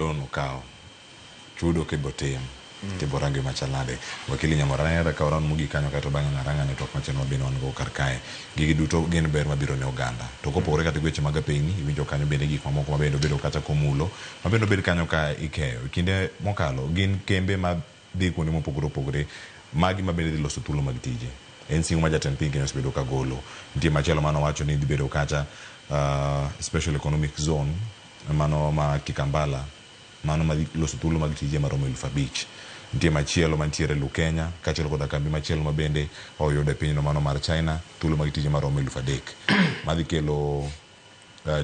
dono kao chudo ke botem te borange machalade Okil Nyamori era ka oran mugi kanyo kata bang ngaranga ne tok macheno bin on go kar kae gigi duto gin ber mabiro ne oganda to kopore kata gweche mag piny iwinjo kanyo bende gik mamoko mabendo bedo kata komulo mabendo bedo kanyo ka ikeyo kinde mokalo gin kembe ma dhi kuonde mopogore opogore magi mabende dhi loso thuolo mag tije en sing ma jatend piny Kenya osebedo ka golo nitie machielo mano wacho ni dhi bedo kata special economic zone mano ma Kikambala mano ma loso thuolo mag tije maromo 5,000 nitie machielo mantiere lu Kenya kaachiel koda kambi machielo ma bende oyudo e pinyno mano mar China thuolo mag tije maromo 3,000 madhi kelo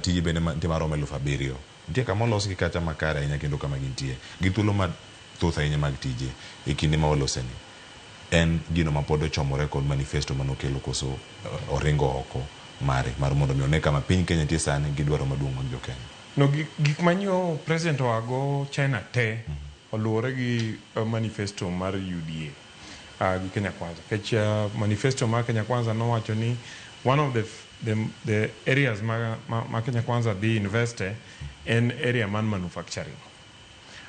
tije bende nitie maromo 7,000 nitie kama olos gi kacha makare ahinya kendo kama gintie gi thuolo mathoth ahinya mag tije e kinde ma oloseni en gino ma pod ochomore kod manifesto manokelo koso oringo oko mare mar mondo mi one kama piny Kenya tie sani gi dwaro maduong' mag jo Kenya. No, gik manyo president wago China te oluwore gi manifesto mar UDA gi Kenya Kwanza. Kech manifesto mar Kenya Kwanza nowacho ni one of the areas ma Kenya Kwanza dhi investe en area man manufacturing,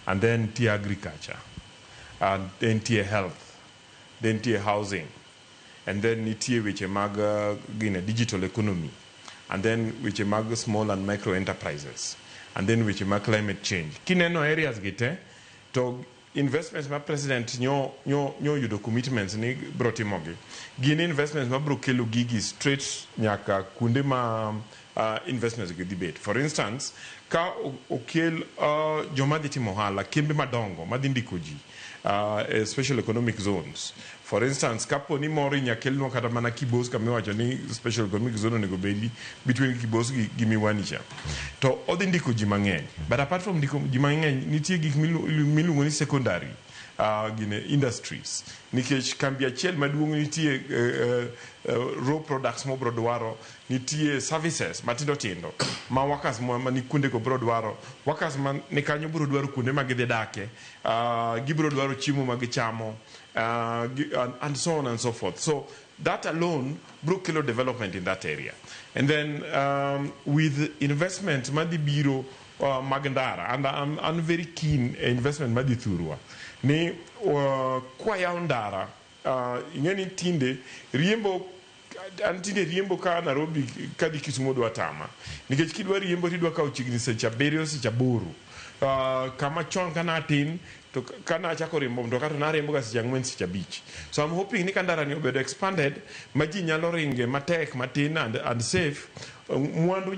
and then tie agriculture, and then tie health, then tie housing, and then nitie weche mag digital economy, and then weche mag small and micro enterprises, and then weche mag climate change. Kineno areas gite to investments ma president nyo yudo commitments ni bro timogi gin investments ma bro kelo gigi straight nyaka kunde ma investments gi debate. For instance, ka okel joma dhi timo ohala kembe madongo madhi ndiko ji special economic zones. For instance, kapo ni moro nyakelno kata mana Kibos kama wacho ni special economic zone onego bedi between Kibos gi Miwani cha. To odhi ndiko ji mang'eny. But apart from ndiko ji mang'eny, nitie gik miluongo ni secondary industries. Nikech kambi achiel maduong' nitie raw products mo bro dwaro, nitie services matindo tindo ma workers ma ni kunde ko bro dwaro, workers man ne kanyo bro dwaro kunde ma gidhi dake, gibro dwaro chiemo ma gichamo, and so on and so forth. So that alone bro kelo development in that area. And then with investment madi biro magandara, and I'm very keen investment madi thurwa ni kwa ya ndara ingeni tinde riembo antinde riembo ka Nairobi kadi Kisumu dwa tama nikech kidwa riembo tidwa ka uchigni secha beriyo secha buru kama chon kana tin to kana chako riembo mtoka to na riembo ka secha 4 secha beach. So I'm hoping ni kandara ni obedo expanded maji nyalo ringe matek matin and safe, mwandu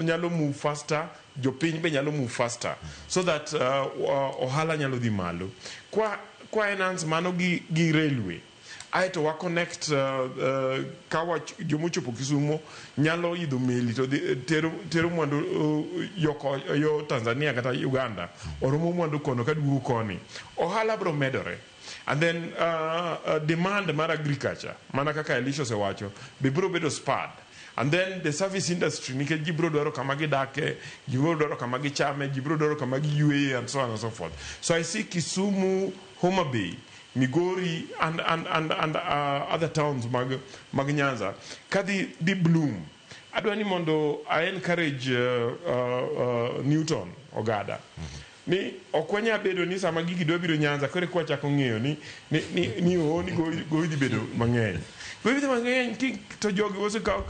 nyalo move faster, jopiny be nyalo move faster, so that ohala nyalo dhi malo kwa enhance mano gi railway aito wa connect kawa jomochopo Kisumu nyalo idho meli to tero mwandu yo Tanzania kata Uganda oromo mwandu kono kadugu koni ohala bro medore. And then demand mar agriculture mana kaka Elisha sewacho be bro bedo spad. And then the service industry, nikech jibro dwaro kama gidake, jibro dwaro kama gichame, jibro dwaro kama giyueye, and so on and so forth. So I see Kisumu, Homa Bay, Migori, and other towns mag Nyanza kadi di bloom. Adwani mondo I encourage Newton Ogada. Ni okwanya bedo ni sama gigi do biro Nyanza kore kwa chako ng'eyo ni oni go di bedo mang'eny. Wewe the mang'eny ki to jogi wose ka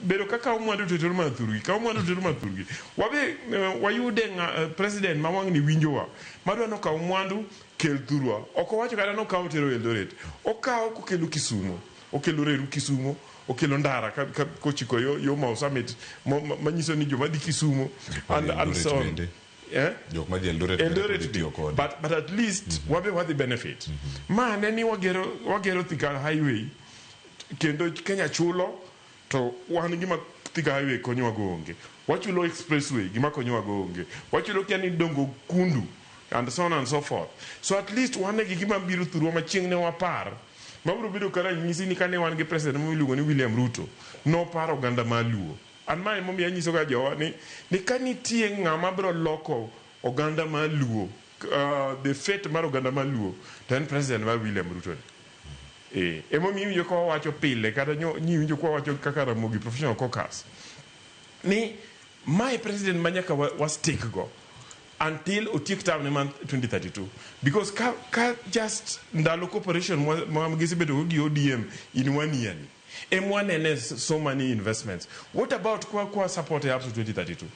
bedo kaka umwandu to tero mathurgi ka umwandu to tero mathurgi wabe wayude president mawang ni winjowa madwa no ka umwandu kel thurwa oko wacho kada no ka tero Eldoret okawo kokelo Kisumu okelo reru Kisumu okelo ndara kochiko yo Mau Summit manyiso ni joma di Kisumu and so on. Yeah? But at least what the benefit. Man, any wagero Thika highway kendo Kenya chulo to wan gima Thika highway konyo wagonge. Wachulo expressway gima konyo wagonge. Wachulo kiani dongo kundu and so on and so forth. So at least wane gima biru thuru machieng ne wapar. Mabro biru kara nyisi ni kane wan ge president mwilugo ni William Ruto no paro ganda maluo. And my mommy and Yisoga Joa ni kanitie ngama bro loko Oganda Maluo, the fate mar Oganda Maluo, then President William Ruto. Mommy you call what your pile, kata you call what your Kakaramogi professional caucus. Ni my president Manyaka was take go. until otiek term ne man 2032 because ka just ndalo cooperation magisibedo gi ODM in 1 year M1 so many investments. What about kwa support up to 2032?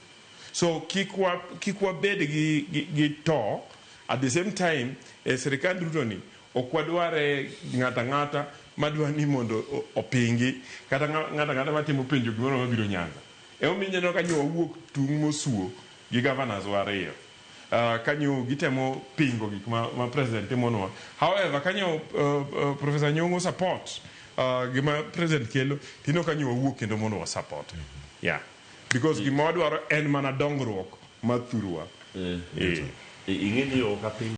So kikwa bed gi to at the same time serikali duto ni okwadware ngata madwa ni mondo opingi kata ngata matimo penjo gimoro mabiro Nyanza. Ominyo no kanyo wuok tung mosuo gi governors wariyo. Kanyo gitemo pingo gik ma president timono. However, kanyo Professor Nyong'o support gima president kelo tino kanyo wuok kendo mondo wa support. Yeah. Because gima wadwaro en mana dongruok mathurwa. Ing'eni yo kapiny